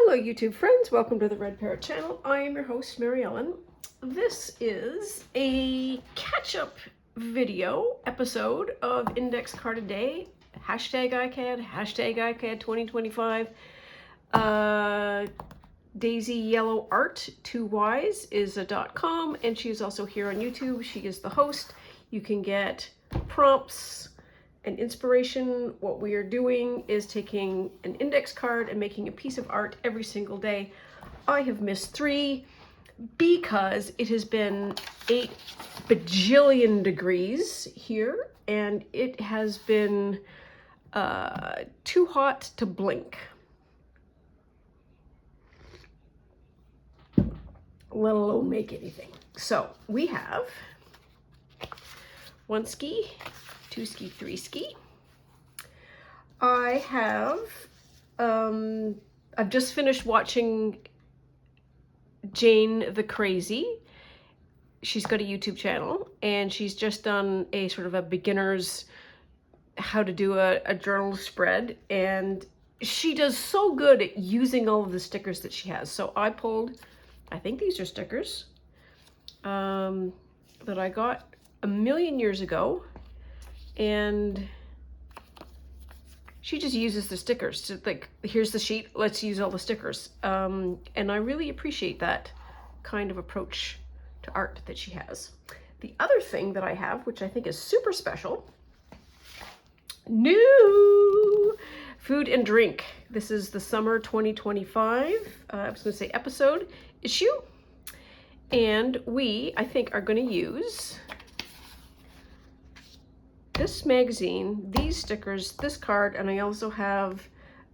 Hello YouTube friends, welcome to the Red Parrot channel. I am your host, Mary Ellen. This is a catch-up video episode of Index Card a Day, hashtag ICAD 2025. Daisy Yellow Art, 2Ys, is a .com, and she is also here on YouTube. She is the host. You can get prompts and inspiration. What we are doing is taking an index card and making a piece of art every single day. I have missed 3 because it has been 8 bajillion degrees here, and it has been too hot to blink, let alone make anything. So we have 1 ski, 2 ski, 3 ski. I have, I've just finished watching Jane the Crazy. She's got a YouTube channel, and she's just done a sort of a beginner's how to do a journal spread, and she does so good at using all of the stickers that she has. So I pulled, I think these are stickers, that I got a million years ago. And she just uses the stickers to, like, here's the sheet, let's use all the stickers. And I really appreciate that kind of approach to art that she has. The other thing that I have, which I think is super special, new food and drink. This is the summer 2025, I was gonna say episode, issue. And we, I think, are gonna use this magazine, these stickers, this card, and I also have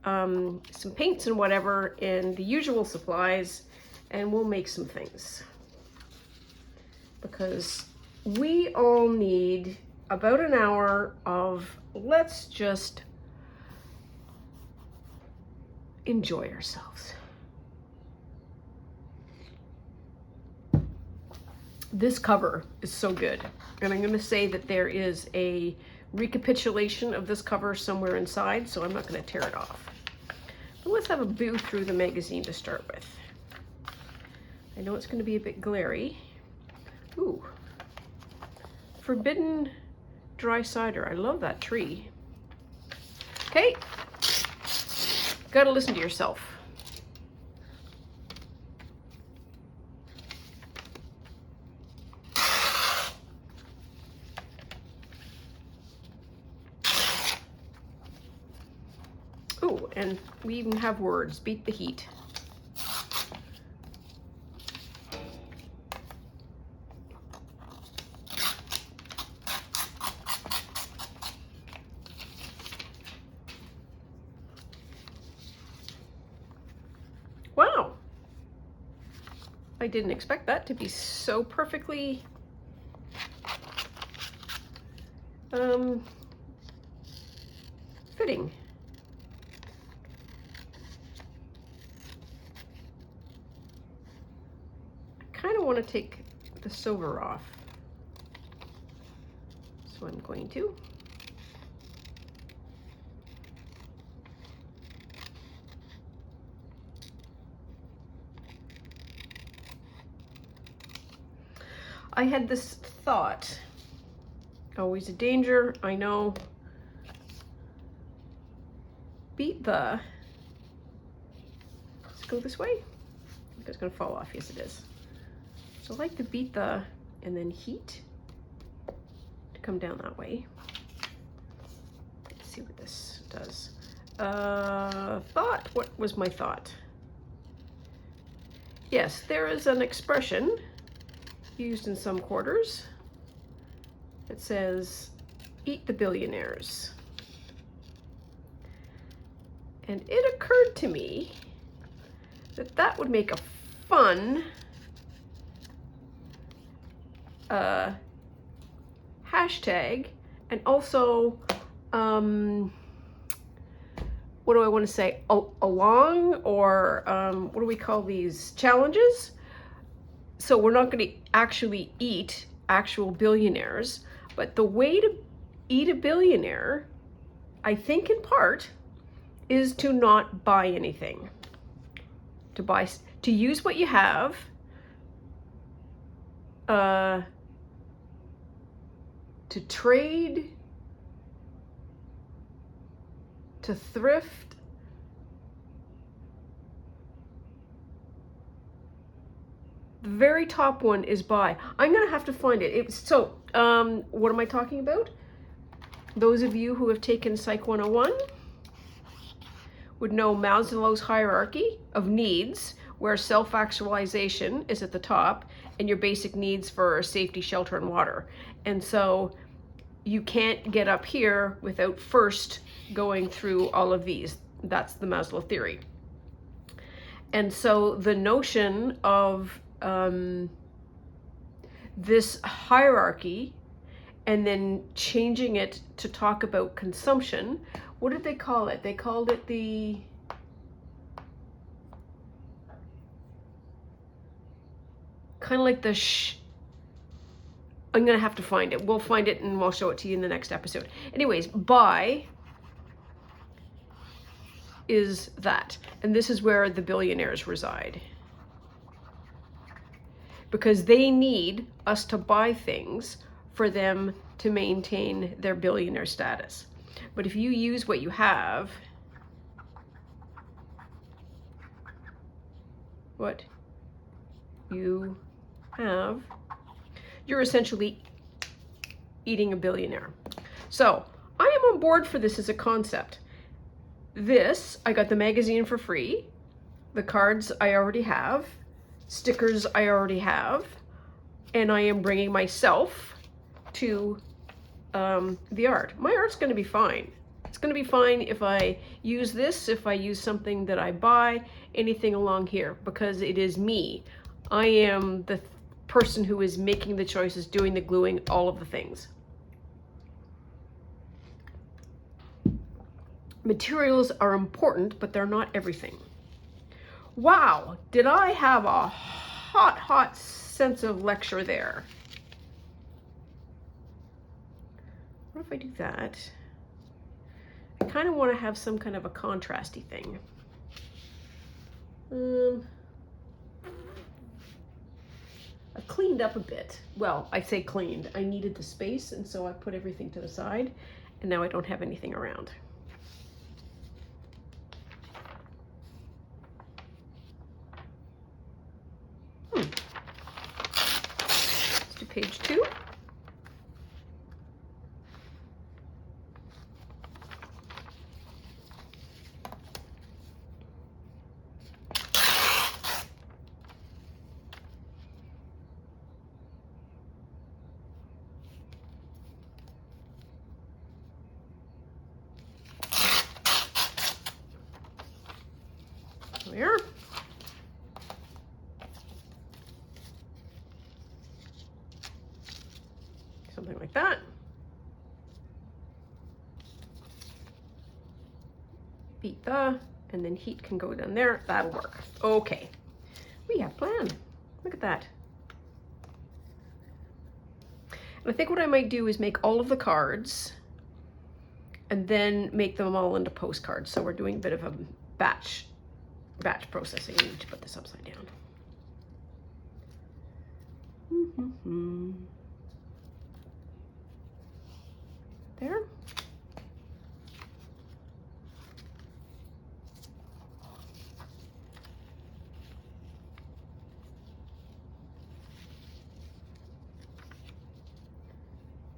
some paints and whatever, and the usual supplies, and we'll make some things. Because we all need about an hour of, let's just enjoy ourselves. This cover is so good, and I'm going to say that there is a recapitulation of this cover somewhere inside, so I'm not going to tear it off. But let's have a boo through the magazine to start with. I know it's going to be a bit glary. Ooh, forbidden dry cider. I love that tree. Okay, gotta listen to yourself. Oh, and we even have words. Beat the heat. Wow. I didn't expect that to be so perfectly fitting. I want to take the silver off, so I'm going to. I had this thought, always a danger, I know. Beat the, let's go this way. I think it's gonna fall off, yes it is. So I like to beat the, and then heat to come down that way. Let's see what this does. Thought, what was my thought? Yes, there is an expression used in some quarters that says, eat the billionaires. And it occurred to me that that would make a fun hashtag, and also what do I want to say, along, or what do we call these, challenges? So we're not going to actually eat actual billionaires, but the way to eat a billionaire, I think in part, is to not buy anything. to use what you have, to trade, to thrift, the very top one is buy. I'm gonna have to find it. What am I talking about? Those of you who have taken Psych 101 would know Maslow's hierarchy of needs, where self-actualization is at the top and your basic needs for safety, shelter, and water. And so you can't get up here without first going through all of these. That's the Maslow theory. And so the notion of this hierarchy and then changing it to talk about consumption, what did they call it? They called it the kind of like the I'm gonna have to find it. We'll find it and we'll show it to you in the next episode. Anyways, buy is that. And this is where the billionaires reside. Because they need us to buy things for them to maintain their billionaire status. But if you use what you have, you're essentially eating a billionaire. So I am on board for this as a concept. This, I got the magazine for free. The cards I already have. Stickers I already have. And I am bringing myself to the art. My art's going to be fine. It's going to be fine if I use this, if I use something that I buy, anything along here, because it is me. I am the person who is making the choices, doing the gluing, all of the things. Materials are important, but they're not everything. Wow, did I have a hot sense of lecture there? What if I do that? I kind of want to have some kind of a contrasty thing. I cleaned up a bit. Well, I say cleaned. I needed the space, and so I put everything to the side, and now I don't have anything around. Let's do page 2. There. Something like that. Beat the, and then heat can go down there. That'll work. Okay. We have plan. Look at that. And I think what I might do is make all of the cards and then make them all into postcards. So we're doing a bit of a batch processing. I need to put this upside down. There.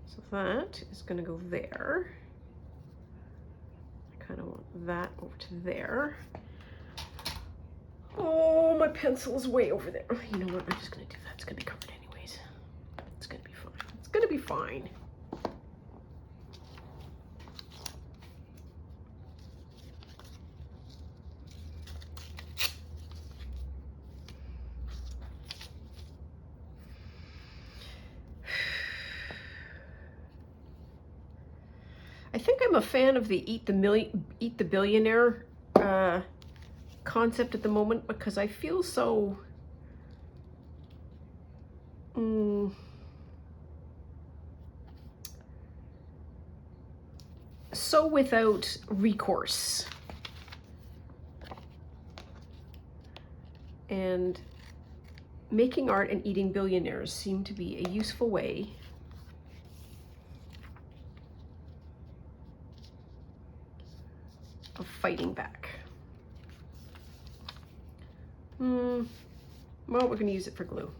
So that is going to go there. I kind of want that over to there. Oh, my pencil is way over there. You know what? I'm just going to do that. It's going to be covered anyways. It's going to be fine. It's going to be fine. I think I'm a fan of the eat the billionaire concept at the moment, because I feel so so without recourse. And making art and eating billionaires seem to be a useful way of fighting back. Well, we're going to use it for glue.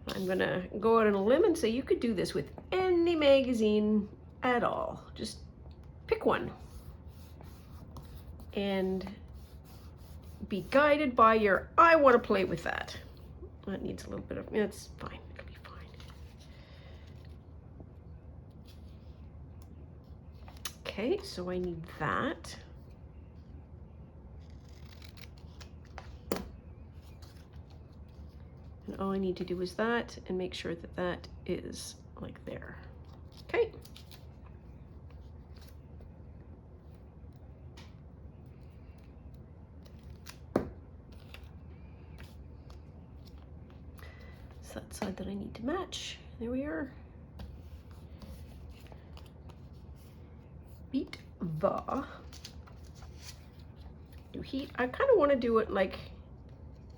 I'm going to go out on a limb and say you could do this with any magazine at all. Just pick one and be guided by your, I want to play with that. That needs a little bit of, it's fine. It'll be fine. Okay, so I need that. And all I need to do is that and make sure that that is like there. Okay. It's that side that I need to match. There we are. Beat the do heat. I kind of want to do it like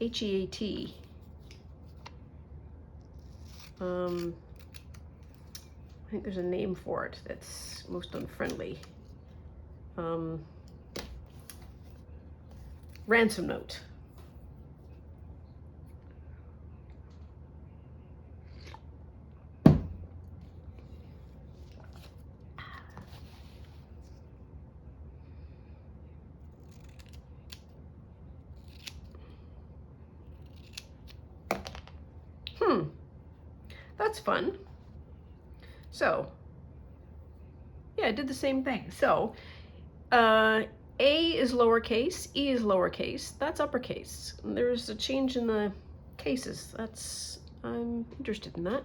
HEAT. I think there's a name for it that's most unfriendly. Ransom note. That's fun. So, yeah, I did the same thing. So, A is lowercase, E is lowercase, that's uppercase. And there's a change in the cases. I'm interested in that.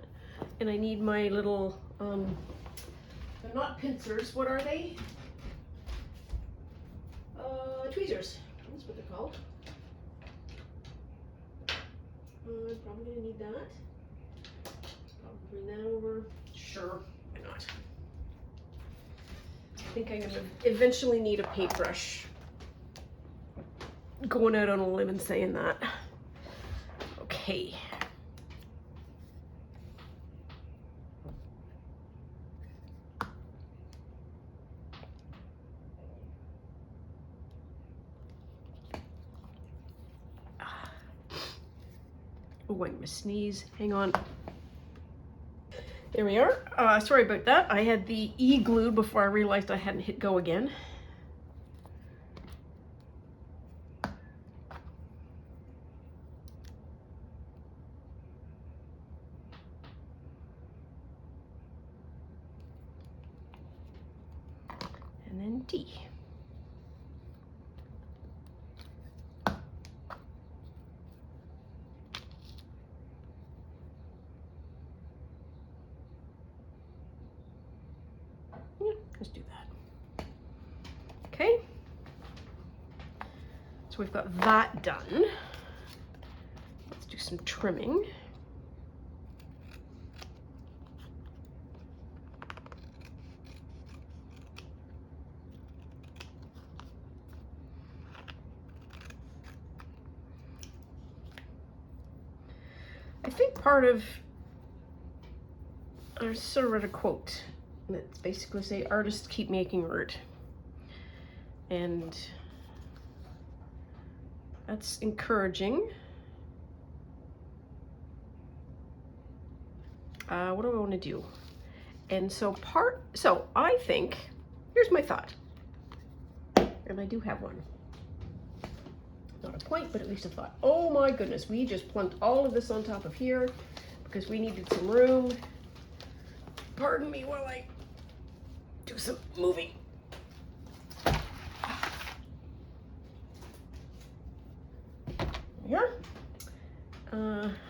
And I need my little, they're not pincers, what are they? Tweezers, that's what they're called. I'm probably gonna need that. Bring that over. Sure, why not? I think I'm gonna eventually need a paintbrush. Going out on a limb and saying that. Okay. Oh, I'm gonna sneeze. Hang on. There we are. Sorry about that. I had the E glued before I realized I hadn't hit go again. And then D. Let's do that. Okay. So we've got that done. Let's do some trimming. I think part of, I sort of read a quote that's basically say artists keep making art, and that's encouraging. What do I want to do? And so I think, here's my thought, and I do have one. Not a point, but at least a thought. Oh my goodness, we just plunked all of this on top of here because we needed some room. Pardon me while I do some moving. Here.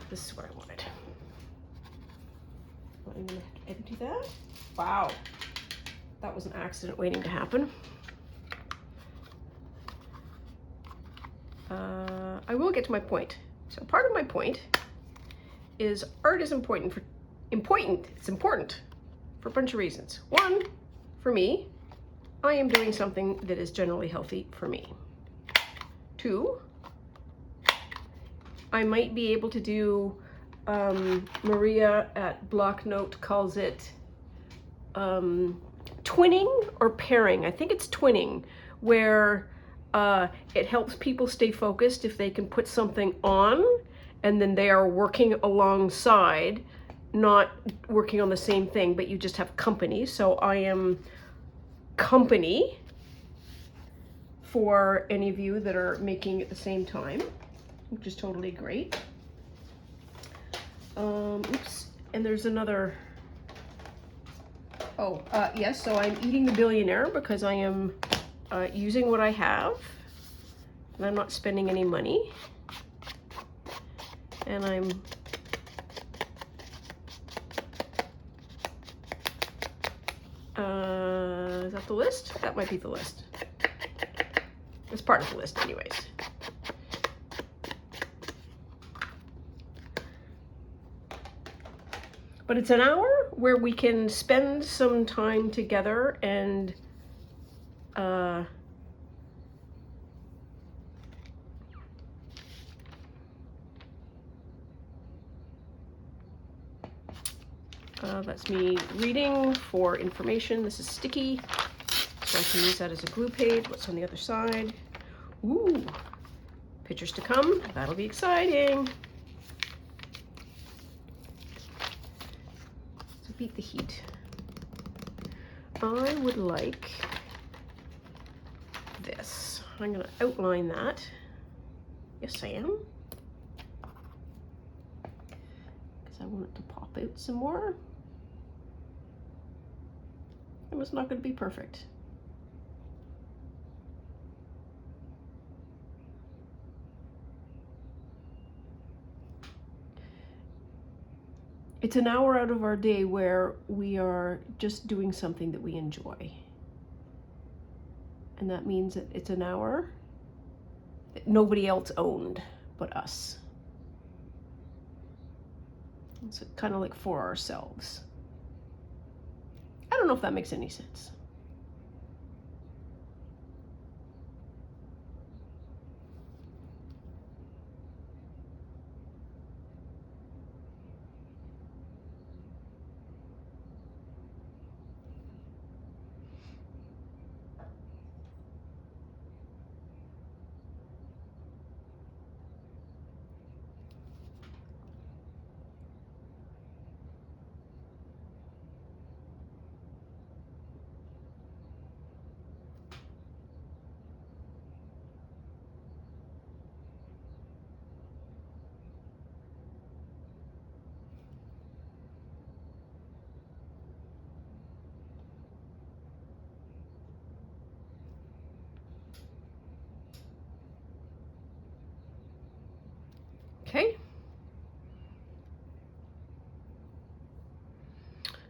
This is what I wanted. I'm gonna empty that. Wow. That was an accident waiting to happen. I will get to my point. So part of my point is art is important. It's important for a bunch of reasons. One, for me, I am doing something that is generally healthy for me. 2, I might be able to do, Maria at Blocknote calls it twinning or pairing. I think it's twinning, where it helps people stay focused if they can put something on and then they are working alongside, not working on the same thing, but you just have company. So I am company for any of you that are making at the same time, which is totally great. Oops, and there's another, yes, so I'm eating the billionaire because I am using what I have, and I'm not spending any money. And I'm is that the list? That might be the list. It's part of the list anyways. But it's an hour where we can spend some time together and that's me reading for information. This is sticky, so I can use that as a glue page. What's on the other side? Ooh, pictures to come. That'll be exciting. So beat the heat. I would like this. I'm going to outline that. Yes, I am. Because I want it to pop out some more. It was not going to be perfect. It's an hour out of our day where we are just doing something that we enjoy. And that means that it's an hour that nobody else owned but us. It's kind of like for ourselves. I don't know if that makes any sense. Okay.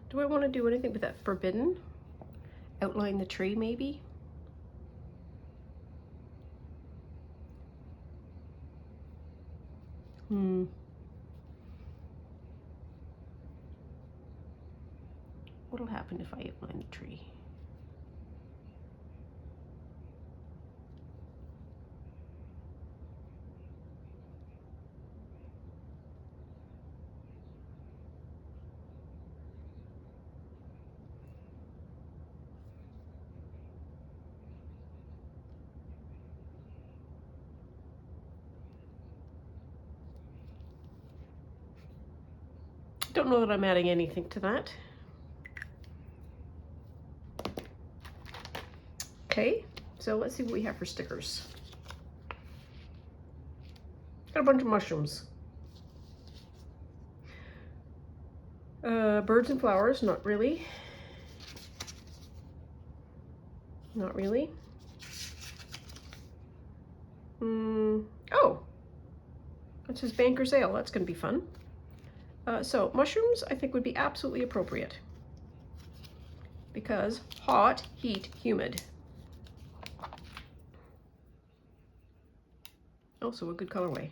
Do I want to do anything with that forbidden? Outline the tree, maybe? What'll happen if I outline the tree? Don't know that I'm adding anything to that. Okay, so let's see what we have for stickers. Got a bunch of mushrooms. Birds and flowers, not really. Not really. Oh, it says Banker's Ale. That's going to be fun. So mushrooms, I think, would be absolutely appropriate because hot, heat, humid. Also a good colorway.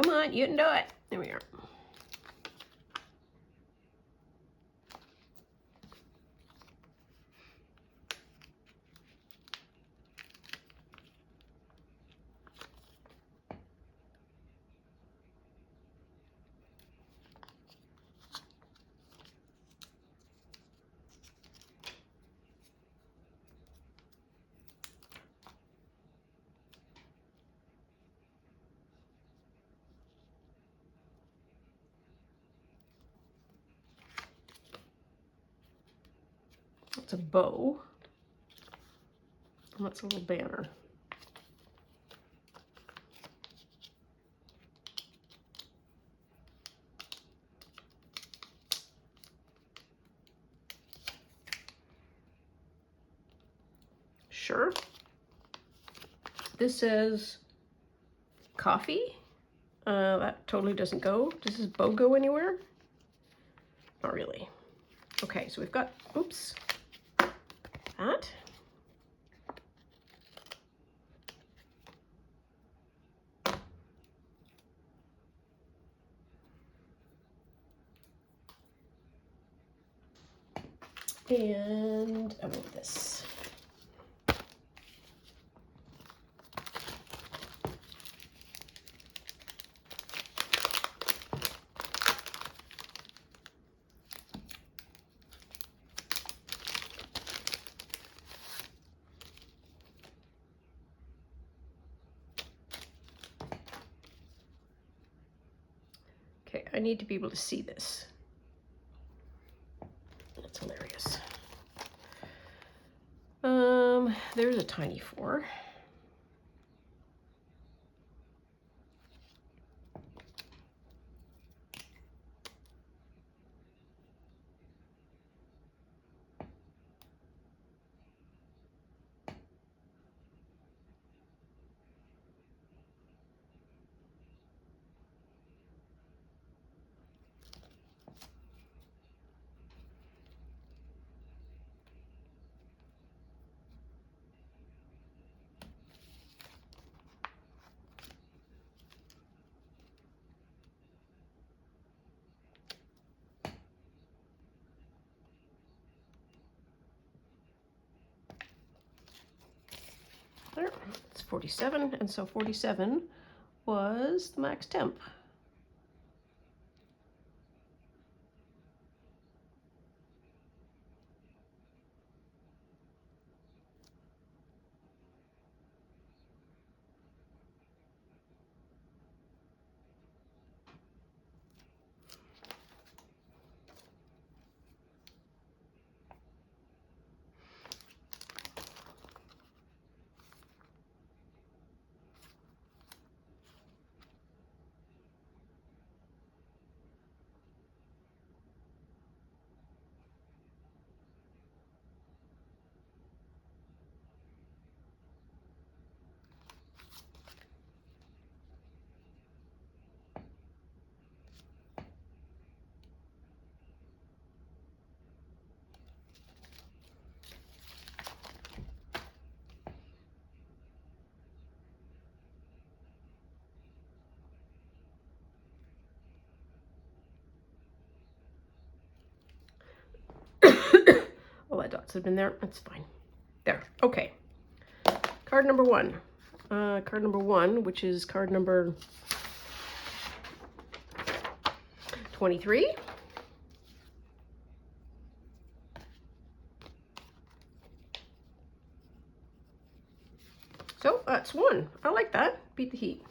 Come on, you can do it. There we are. That's a bow. And that's a little banner. Sure. This says coffee. That totally doesn't go. Does this bow go anywhere? Not really. Okay, so we've got, oops, that. And I want this. Okay, I need to be able to see this. That's hilarious. There's a tiny 4. There, it's 47, and so 47 was the max temp. All that dots have been there. That's fine. There. Okay. Card number 1. Card number 1, which is card number 23. So that's 1. I like that. Beat the heat.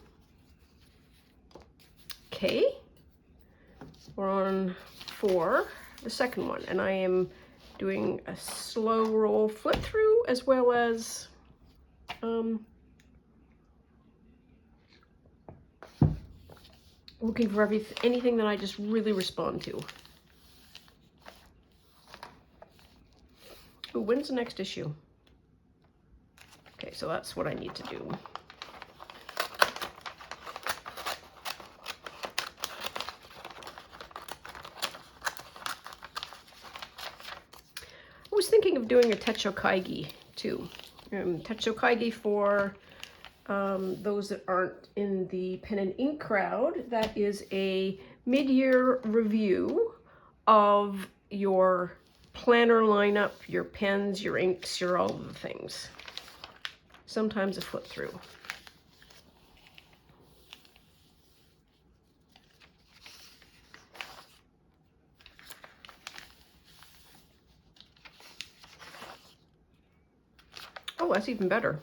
Okay. We're on 4, the second one, and I am doing a slow roll flip through as well as looking for anything that I just really respond to. Ooh, when's the next issue? Okay, so that's what I need to do. I was thinking of doing a Techo Kaigi too. Techo Kaigi for those that aren't in the pen and ink crowd, that is a mid-year review of your planner lineup, your pens, your inks, your all of the things. Sometimes a flip through. Oh, that's even better.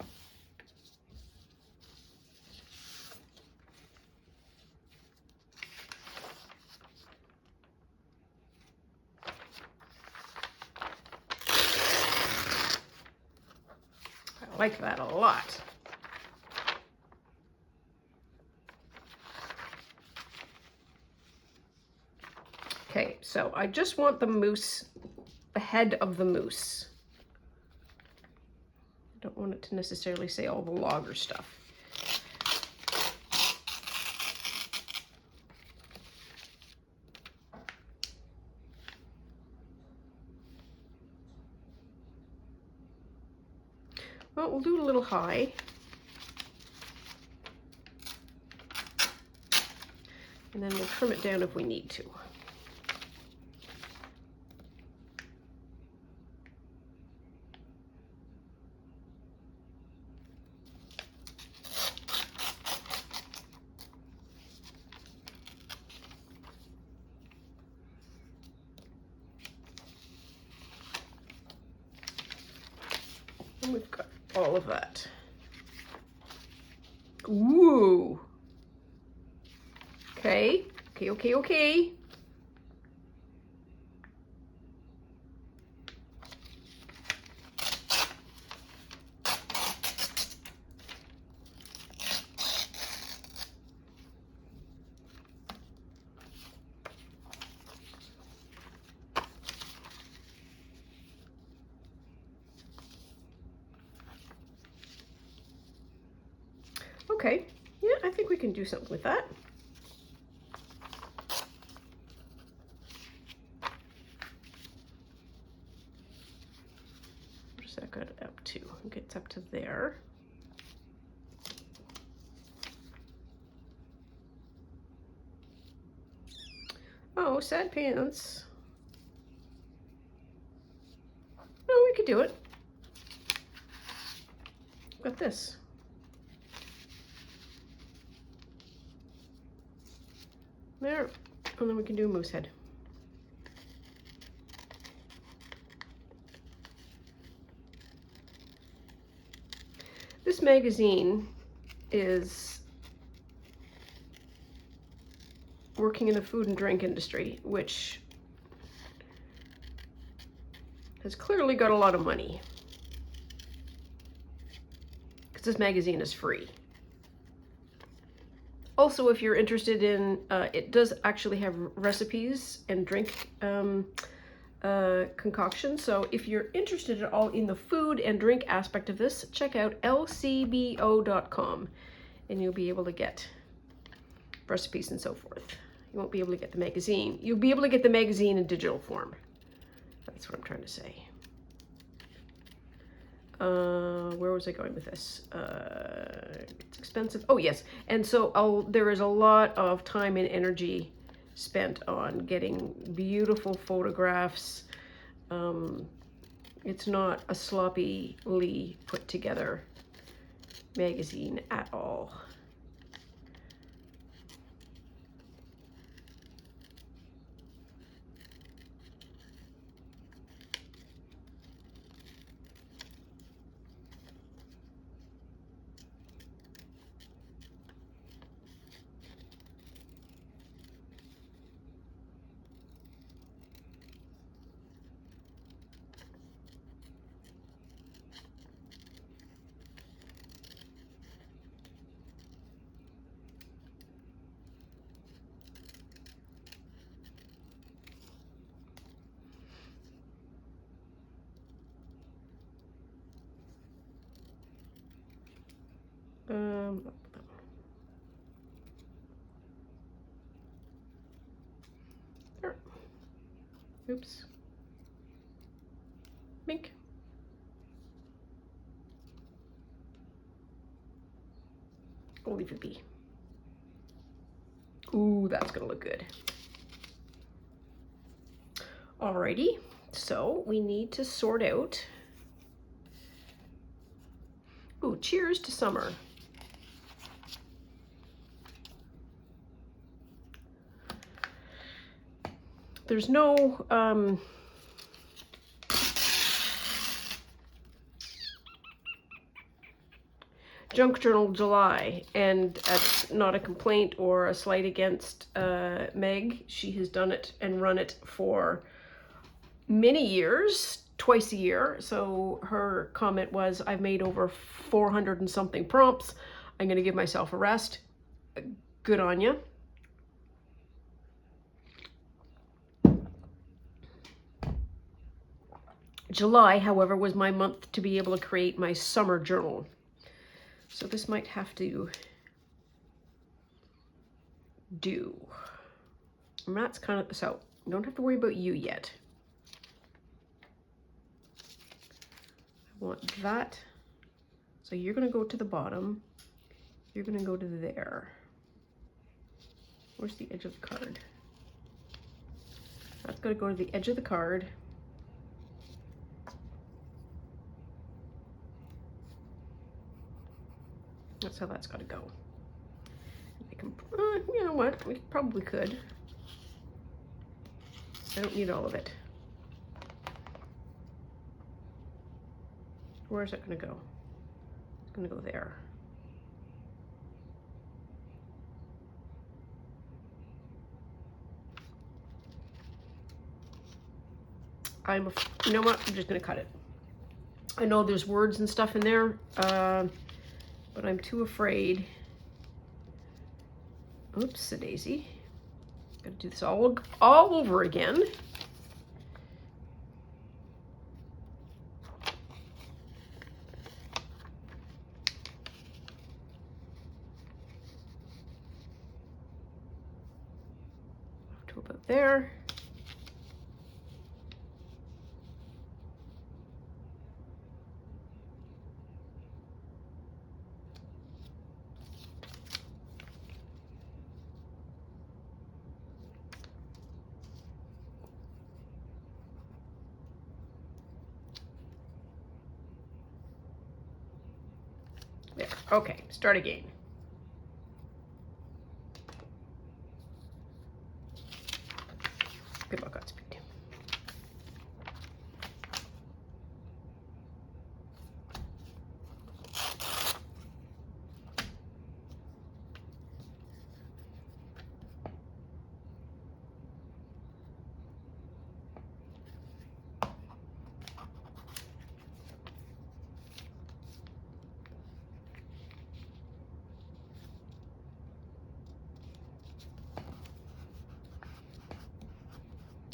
I like that a lot. Okay, so I just want the moose, the head of the moose. I don't want it to necessarily say all the logger stuff. Well, we'll do it a little high. And then we'll trim it down if we need to. And we've got all of that. Ooh. Okay, okay. Okay, yeah, I think we can do something with that. Where's that got it up to? It gets up to there. Oh, sad pants. No, we could do it. Got this. There, and then we can do a moose head. This magazine is working in the food and drink industry, which has clearly got a lot of money, because this magazine is free. Also, if you're interested in, it does actually have recipes and drink concoctions. So if you're interested at all in the food and drink aspect of this, check out lcbo.com and you'll be able to get recipes and so forth. You won't be able to get the magazine. You'll be able to get the magazine in digital form. That's what I'm trying to say. Where was I going with this? It's expensive. Oh yes, and so there is a lot of time and energy spent on getting beautiful photographs. It's not a sloppily put together magazine at all. There. Oops. Mink. We'll leave it be. Ooh, that's gonna look good. Alrighty, so we need to sort out. Ooh, cheers to summer. There's no Junk Journal July, and that's not a complaint or a slight against Meg. She has done it and run it for many years, twice a year. So her comment was, I've made over 400 and something prompts. I'm going to give myself a rest. Good on you. July, however, was my month to be able to create my summer journal. So this might have to do. And that's kind of, so you don't have to worry about you yet. I want that. So you're going to go to the bottom. You're going to go to there. Where's the edge of the card? That's going to go to the edge of the card. That's how that's got to go. I can, you know what? We probably could. I don't need all of it. Where is it going to go? It's going to go there. You know what? I'm just going to cut it. I know there's words and stuff in there, but I'm too afraid. Oops, a daisy. Gotta do this all over again. Up to about there. There. Okay, start again. Good luck, Godspeed.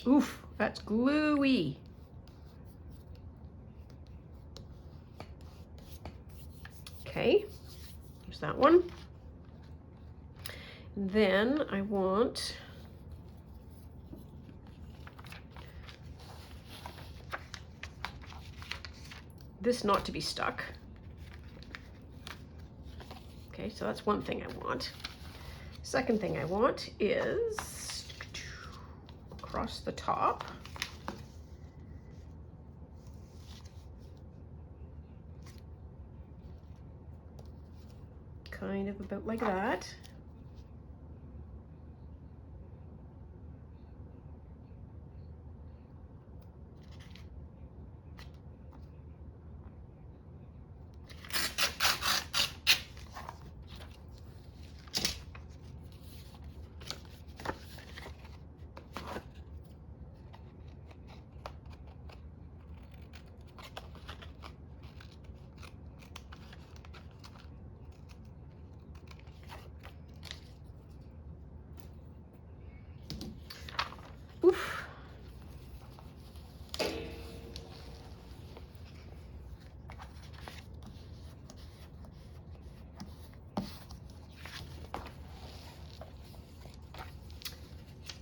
Oof, that's gluey. Okay, there's that one. And then I want this not to be stuck. Okay, so that's one thing I want. Second thing I want is across the top. Kind of about like that. Oof.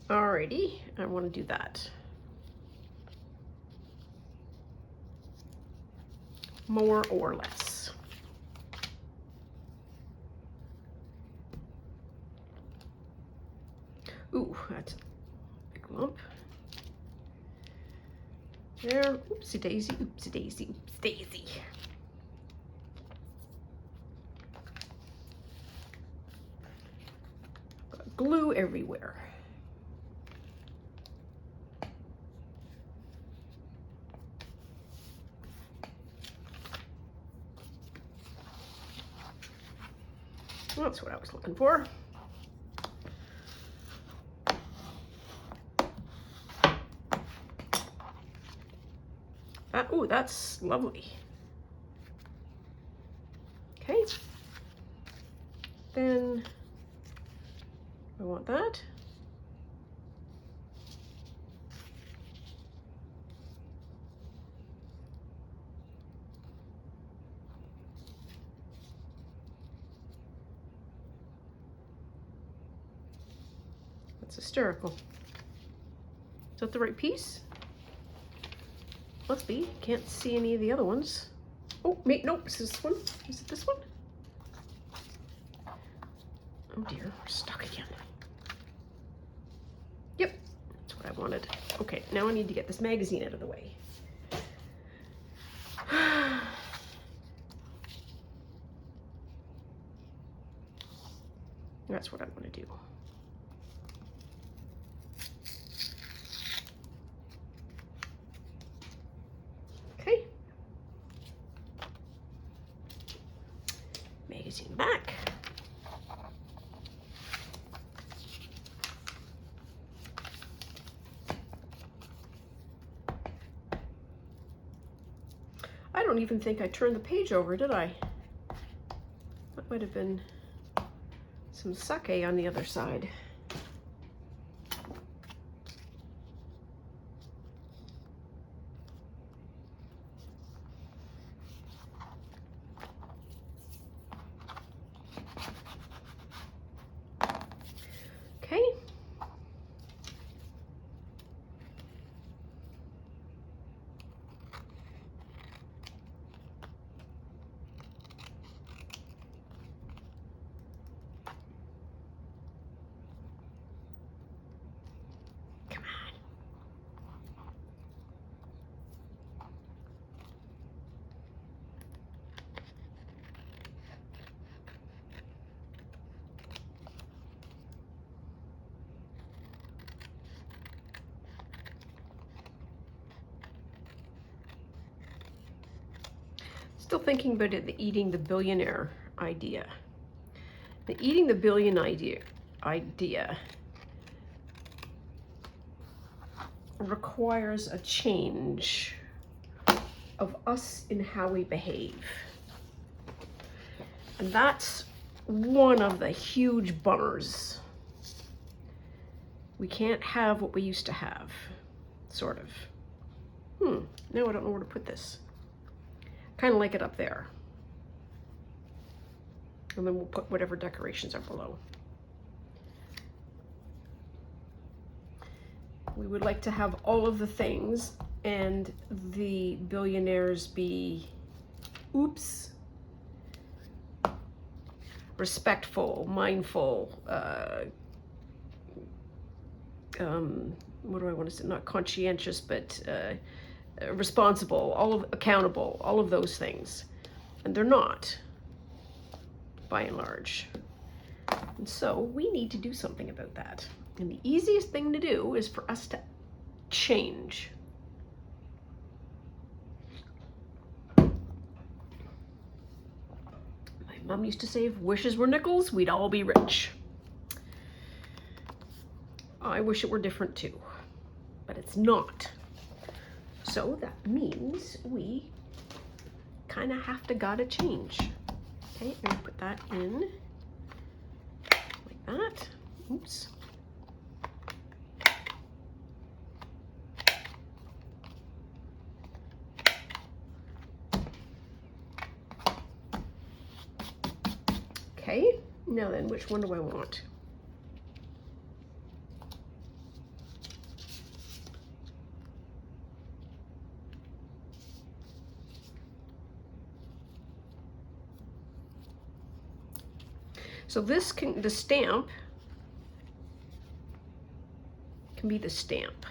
Alrighty, I want to do that. More or less. Oopsie daisy, oopsie daisy, oopsie daisy. Got glue everywhere. That's what I was looking for. Oh, that's lovely. Okay. Then I want that. That's hysterical. Is that the right piece? Must be. Can't see any of the other ones. Oh, nope, is this one? Is it this one? Oh dear, we're stuck again. Yep, that's what I wanted. Okay, now I need to get this magazine out of the way. That's what I want to do. Okay. Magazine back. I don't even think I turned the page over, did I? That might have been some sake on the other side. Okay. Still thinking about it, the eating the billionaire idea. The eating the billion idea requires a change of us in how we behave. And that's one of the huge bummers. We can't have what we used to have, sort of. Now I don't know where to put this. Kind of like it up there. And then we'll put whatever decorations are below. We would like to have all of the things and the billionaires be, oops, respectful, mindful, what do I want to say? Not conscientious, but responsible, accountable, all of those things. And they're not, by and large. And so we need to do something about that. And the easiest thing to do is for us to change. My mom used to say, if wishes were nickels, we'd all be rich. I wish it were different too, but it's not. So that means we kind of gotta change. Okay, I'm gonna put that in like that. Oops. Okay, now then, which one do I want? So the stamp can be the stamp.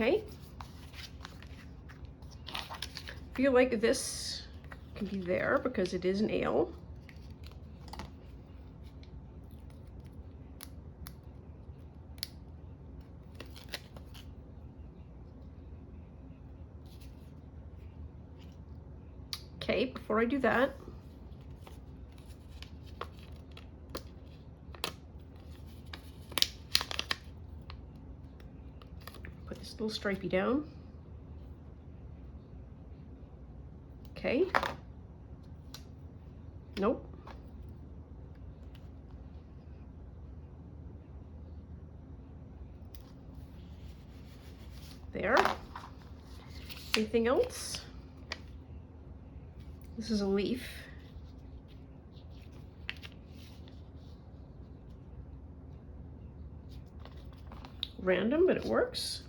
Okay. Feel like this can be there because it is an ale. Okay, before I do that, put this little stripey down. Okay. Nope. There. Anything else? This is a leaf. Random, but it works.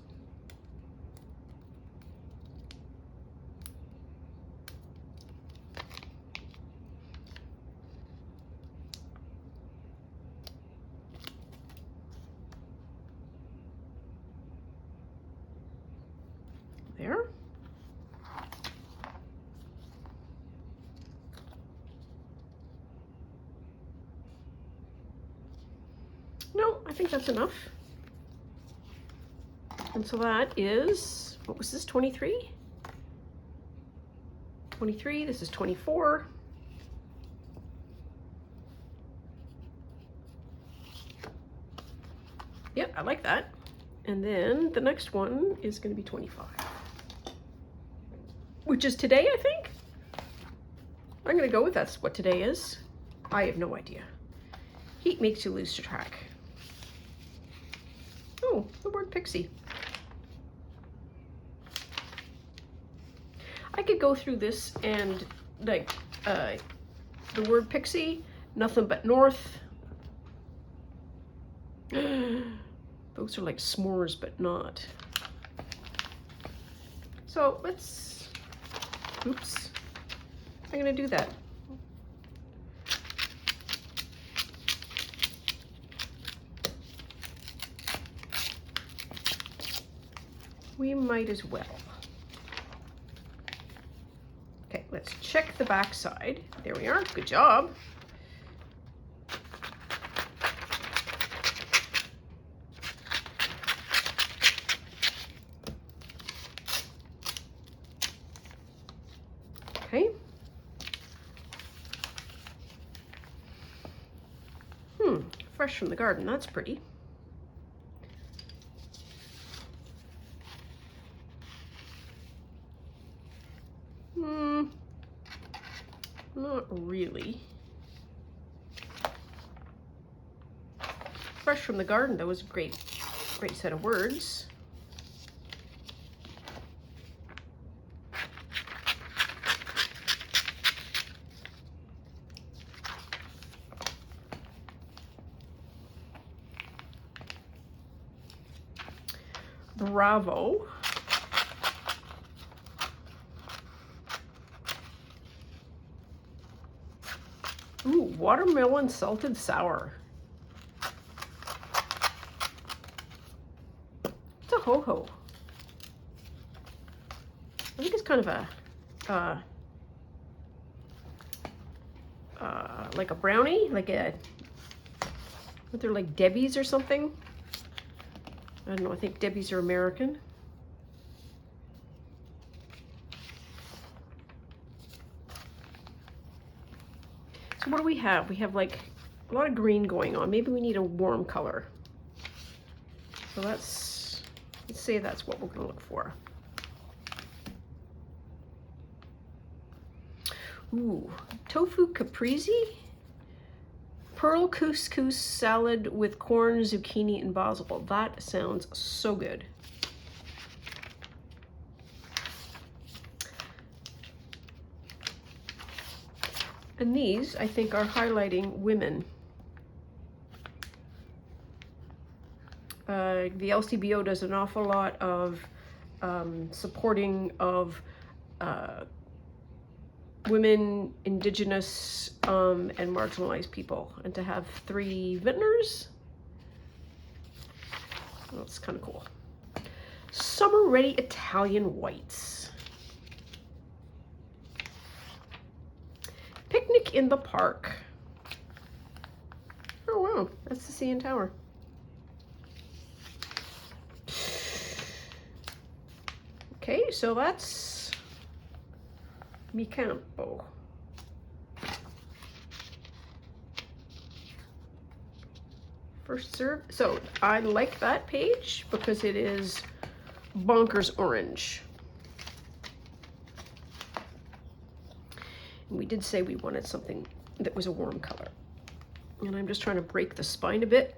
There. No, I think that's enough. And so that is, what was this, 23? 23, this is 24. Yep, I like that. And then the next one is going to be 25. Which is today, I think? I'm going to go with that's what today is. I have no idea. Heat makes you lose track. Oh, the word pixie. I could go through this and like the word pixie, nothing but north. Those are like s'mores, but not. So let's, oops, I'm gonna do that. We might as well. Okay, let's check the back side. There we are, good job. Okay. Fresh from the garden, that's pretty. Not really. Fresh from the garden, that was a great set of words. Bravo. Ooh, watermelon salted sour. It's a ho-ho. I think it's kind of a, like a brownie, like a, what they're like Debbie's or something. I don't know, I think Debbie's are American. So what do we have? We have like a lot of green going on. Maybe we need a warm color. So let's say that's what we're gonna look for. Ooh, tofu caprese? Pearl couscous salad with corn, zucchini, and basil. That sounds so good. And these, I think, are highlighting women. The LCBO does an awful lot of supporting of women, Indigenous, and marginalized people. And to have 3 vintners, that's kind of cool. Summer Ready Italian Whites. Picnic in the Park. Oh wow, that's the CN Tower. Okay, so that's Mi Campo. First serve. So I like that page because it is bonkers orange. And we did say we wanted something that was a warm color. And I'm just trying to break the spine a bit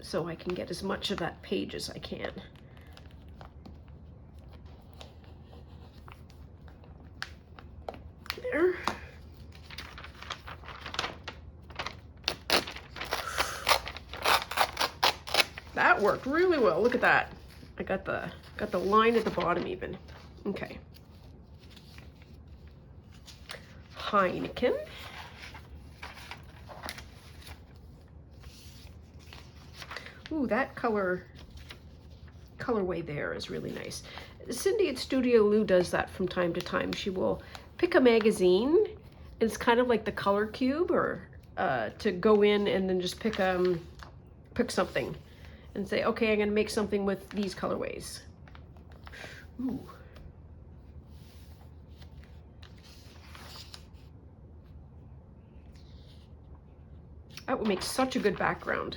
so I can get as much of that page as I can. There. That worked really well. Look at that. I got the line at the bottom even. Okay. Heineken. Ooh, that colorway there is really nice. Cindy at Studio Lou does that from time to time. She will pick a magazine. It's kind of like the color cube, or to go in and then just pick something and say, okay, I'm gonna make something with these colorways. Ooh. That would make such a good background.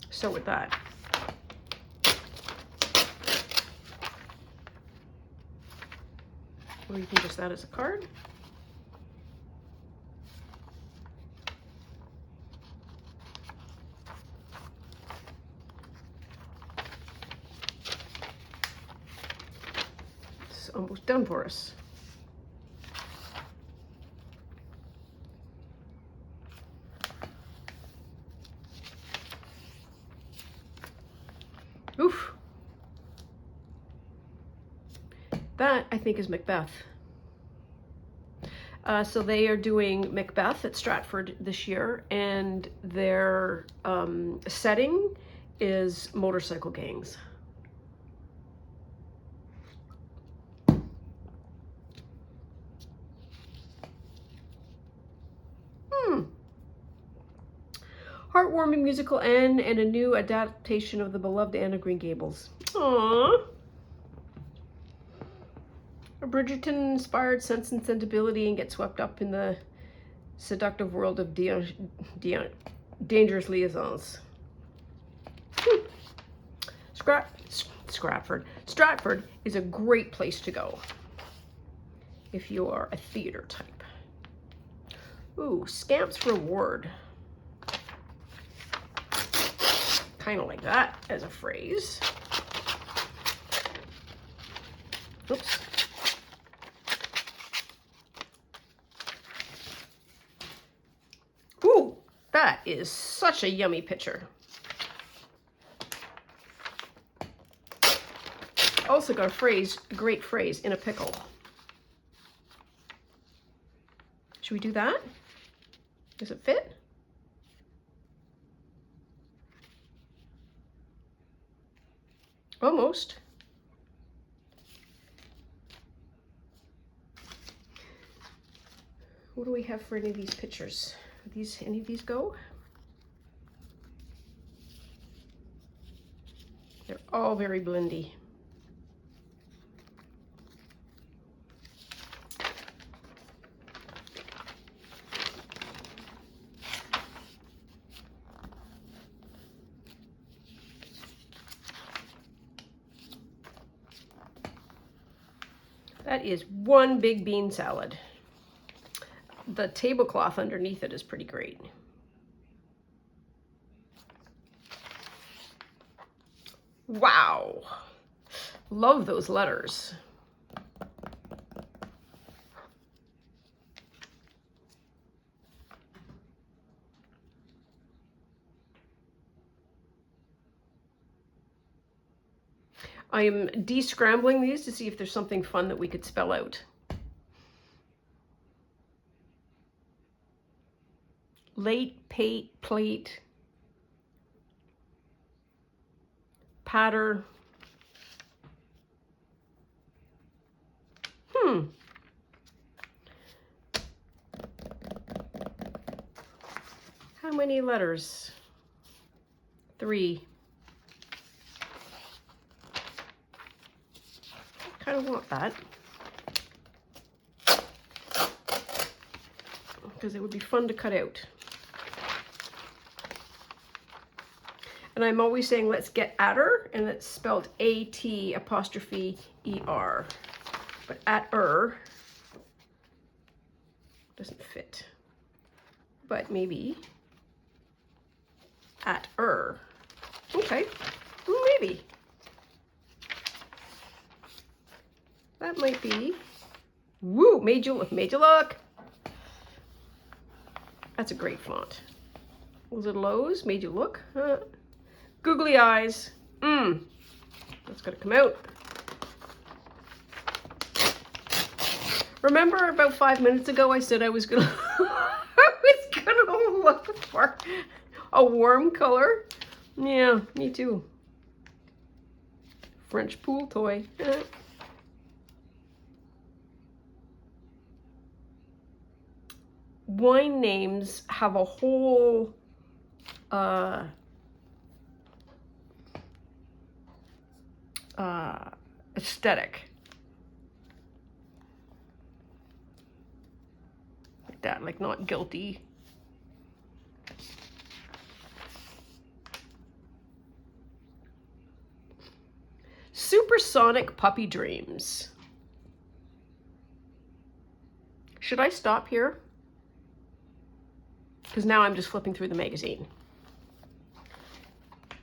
So with that. Or you can just that as a card. It's almost done for us. Oof. That, I think, is Macbeth. So they are doing Macbeth at Stratford this year, and their setting is motorcycle gangs. Heartwarming musical Anne and a new adaptation of the beloved Anne of Green Gables. Aww. A Bridgerton-inspired Sense and Sensibility and get swept up in the seductive world of dangerous liaisons. Stratford is a great place to go if you are a theater type. Ooh, Scamp's Reward. Kind of like that as a phrase. Oops. Ooh, that is such a yummy picture. Also got a phrase, great phrase, in a pickle. Should we do that? Does it fit? Almost. What do we have for any of these pictures? Any of these go? They're all very blendy. That is one big bean salad. The tablecloth underneath it is pretty great. Wow. Love those letters. I am de-scrambling these to see if there's something fun that we could spell out. late, plate, patter. How many letters? 3. I kind of want that, because it would be fun to cut out. And I'm always saying, let's get at-er, and it's spelled A-T''ER. But at-er doesn't fit. But maybe at-er. Okay, maybe. That might be. Woo, made you look. That's a great font. Was it Lowe's? Made you look? Googly eyes. That's gonna come out. Remember about 5 minutes ago I said I was gonna look for a warm color? Yeah, me too. French pool toy. Wine names have a whole aesthetic. Like that, like not guilty. Supersonic Puppy Dreams. Should I stop here? Because now I'm just flipping through the magazine.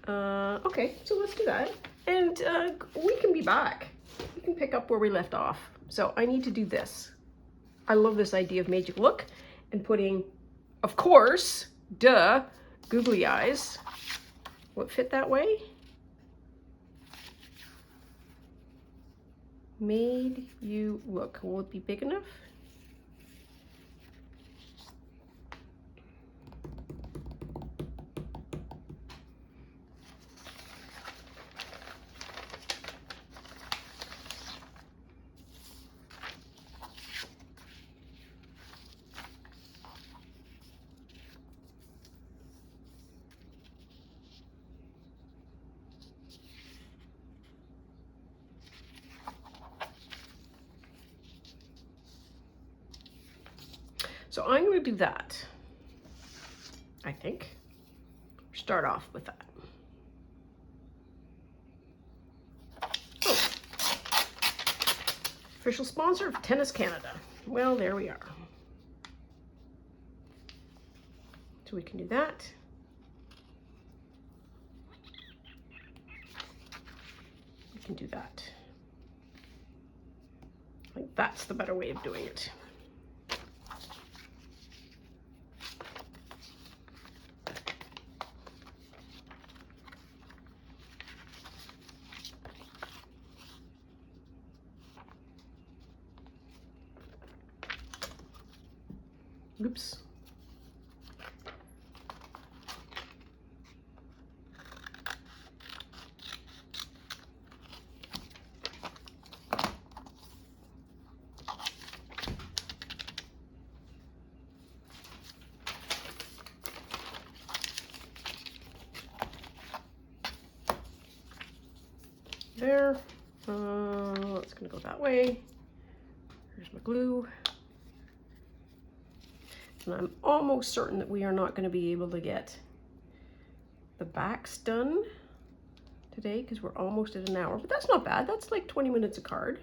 Okay, so let's do that. And we can be back. We can pick up where we left off. So I need to do this. I love this idea of made you look and putting, of course, duh, googly eyes. Will it fit that way? Made you look. Will it be big enough? So I'm going to do that, I think. Start off with that. Oh. Official sponsor of Tennis Canada. Well, there we are. So we can do that. We can do that. I think that's the better way of doing it. Oops. There. It's gonna go that way. Here's my glue. And I'm almost certain that we are not going to be able to get the backs done today because we're almost at an hour. But that's not bad. That's like 20 minutes a card.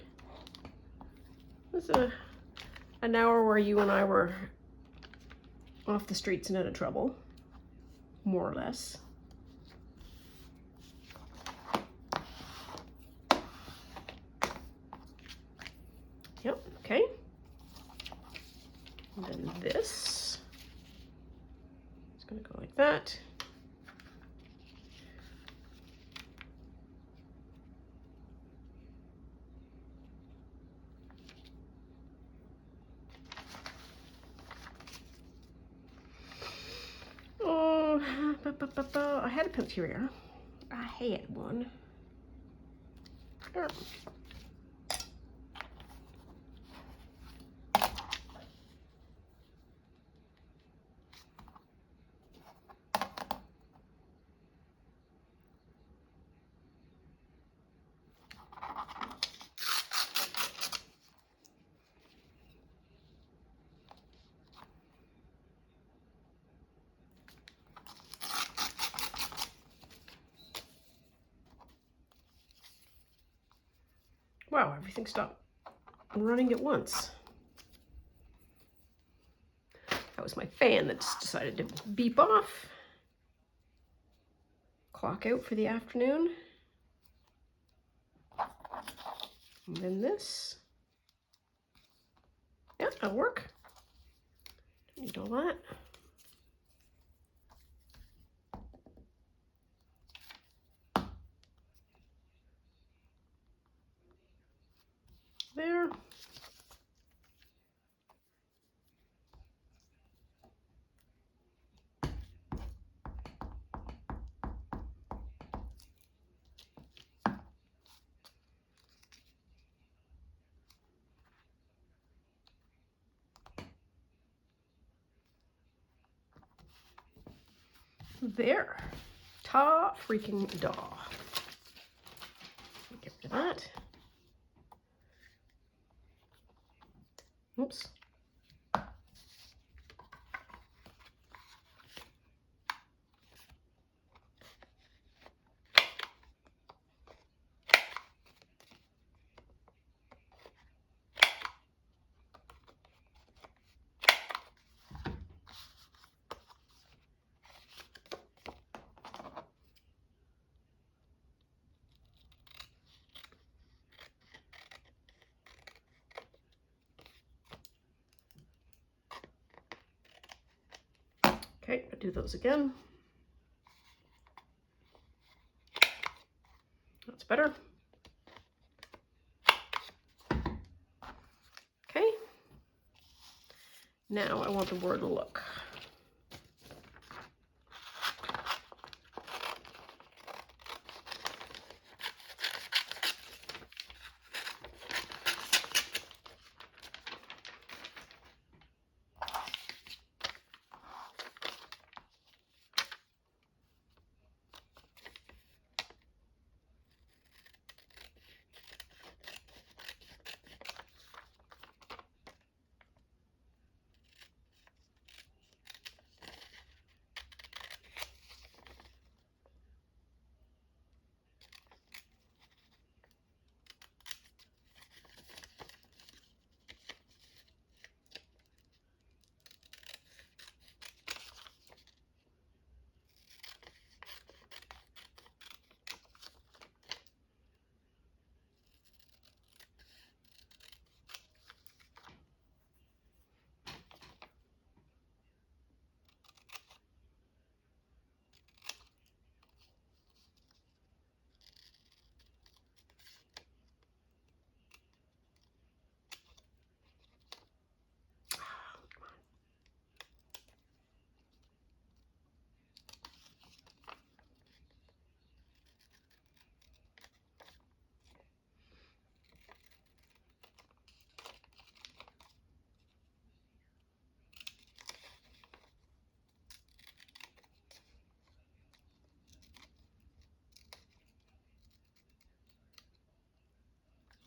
That's an hour where you and I were off the streets and out of trouble, more or less. Yep, okay. And then this is going to go like that. I had a pencil here. I had one. Wow, everything stopped running at once. That was my fan that just decided to beep off. Clock out for the afternoon. And then this. Yeah, that'll work. Don't need all that. There. There. Ta freaking daw. Get rid of that. Oops. Okay, I'll do those again. That's better. Okay. Now I want the word to look.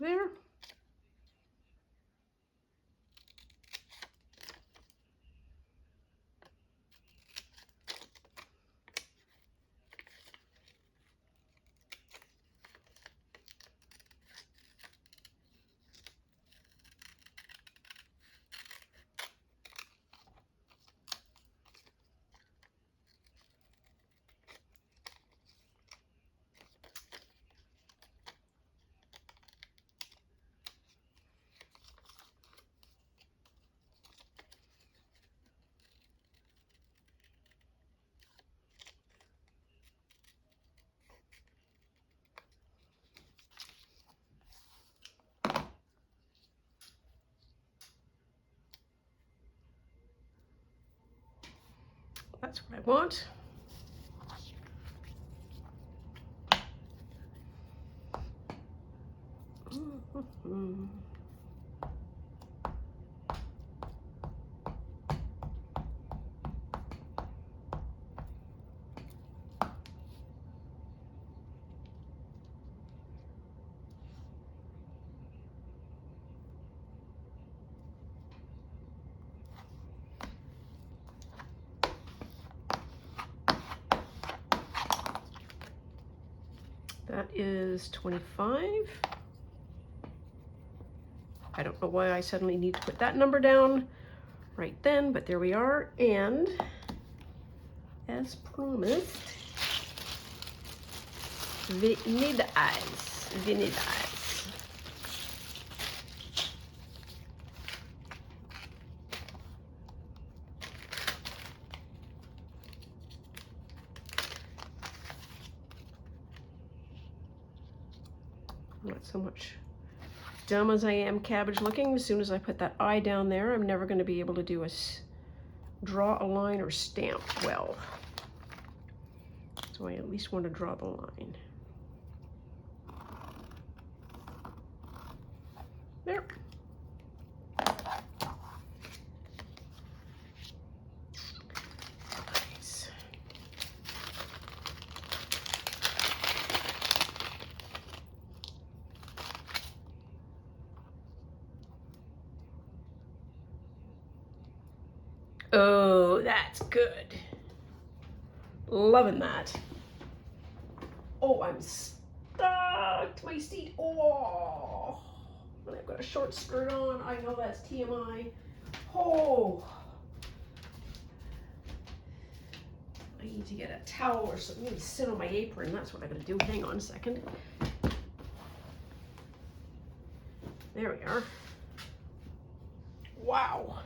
There. That's what I want. That is 25. I don't know why I suddenly need to put that number down right then, but there we are. And as promised, vanilla eyes. Vanilla eyes. Not so much dumb as I am cabbage looking. As soon as I put that eye down there, I'm never going to be able to do draw a line or stamp well. So I at least want to draw the line. There. Nice. Oh, that's good. Loving that. Oh, I'm stuck to my seat. Oh, and I've got a short skirt on. I know that's TMI. Oh, I need to get a towel or something. I need to sit on my apron. That's what I'm going to do. Hang on a second. There we are. Wow.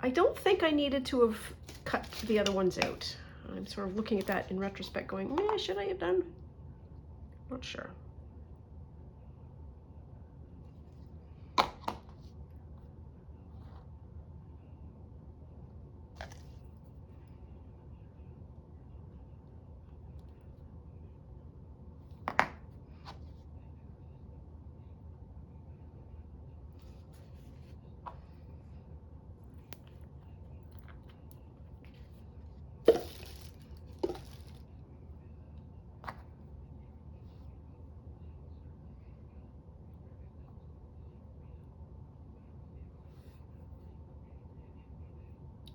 I don't think I needed to have cut the other ones out. I'm sort of looking at that in retrospect going, should I have done? Not sure.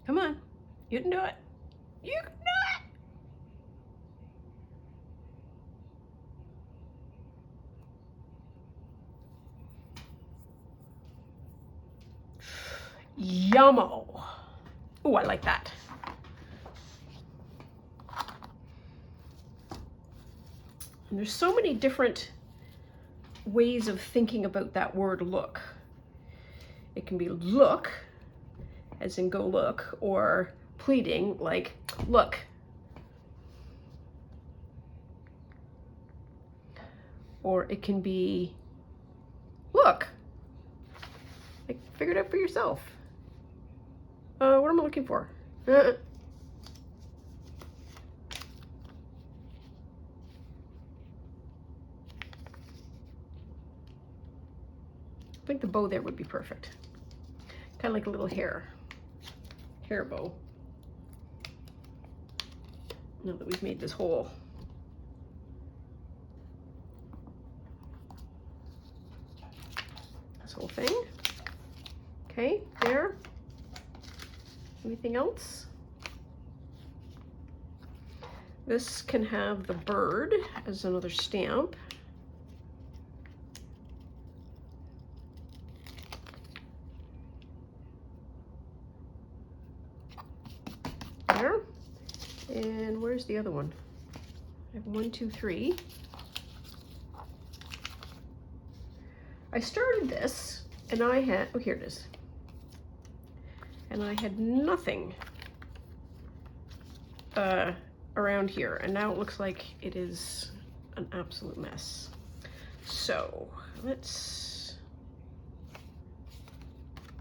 Come on, you can do it. You can do it. Yummo. Oh, I like that. And there's so many different ways of thinking about that word look. It can be look, as in go look, or pleading, like look. Or it can be look. Like figure it out for yourself. What am I looking for? I think the bow there would be perfect. Kind of like a little hair bow. Now that we've made this whole thing. Okay, there. Anything else? This can have the bird as another stamp. There. And where's the other one? I have 1, 2, 3. I started this and I had, oh, here it is. And I had nothing around here. And now it looks like it is an absolute mess. So let's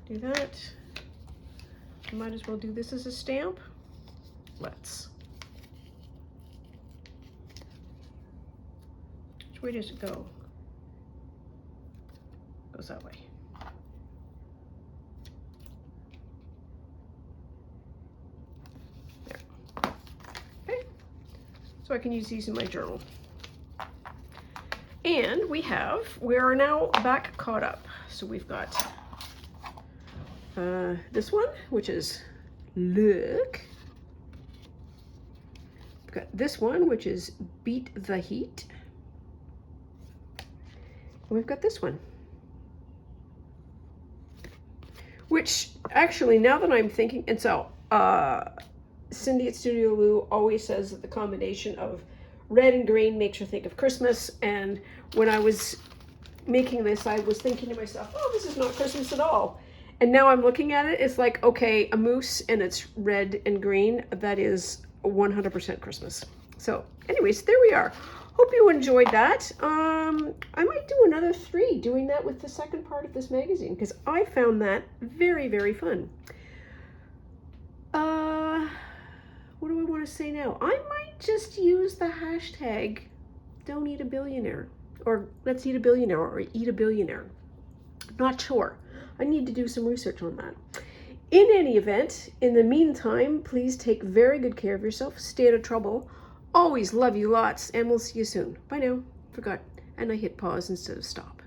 do that. Might as well do this as a stamp. Let's. way does it go? It goes that way. There. Okay. So I can use these in my journal. And we are now back caught up. So we've got this one, which is Look. We've got this one, which is Beat the Heat. And we've got this one, which actually, now that I'm thinking, and so Cindy at Studio Lou always says that the combination of red and green makes her think of Christmas. And when I was making this, I was thinking to myself, oh, this is not Christmas at all. And now I'm looking at it, it's like, okay, a moose and it's red and green. That is 100% Christmas. So anyways, there we are. Hope you enjoyed that. I might do another 3 doing that with the second part of this magazine, because I found that very, very fun. What do I want to say now? I might just use the hashtag Don't Eat a Billionaire, or Let's Eat a Billionaire, or Eat a Billionaire. Not sure. I need to do some research on that. In any event, in the meantime, please take very good care of yourself. Stay out of trouble. Always love you lots, and we'll see you soon. Bye now. Forgot. And I hit pause instead of stop.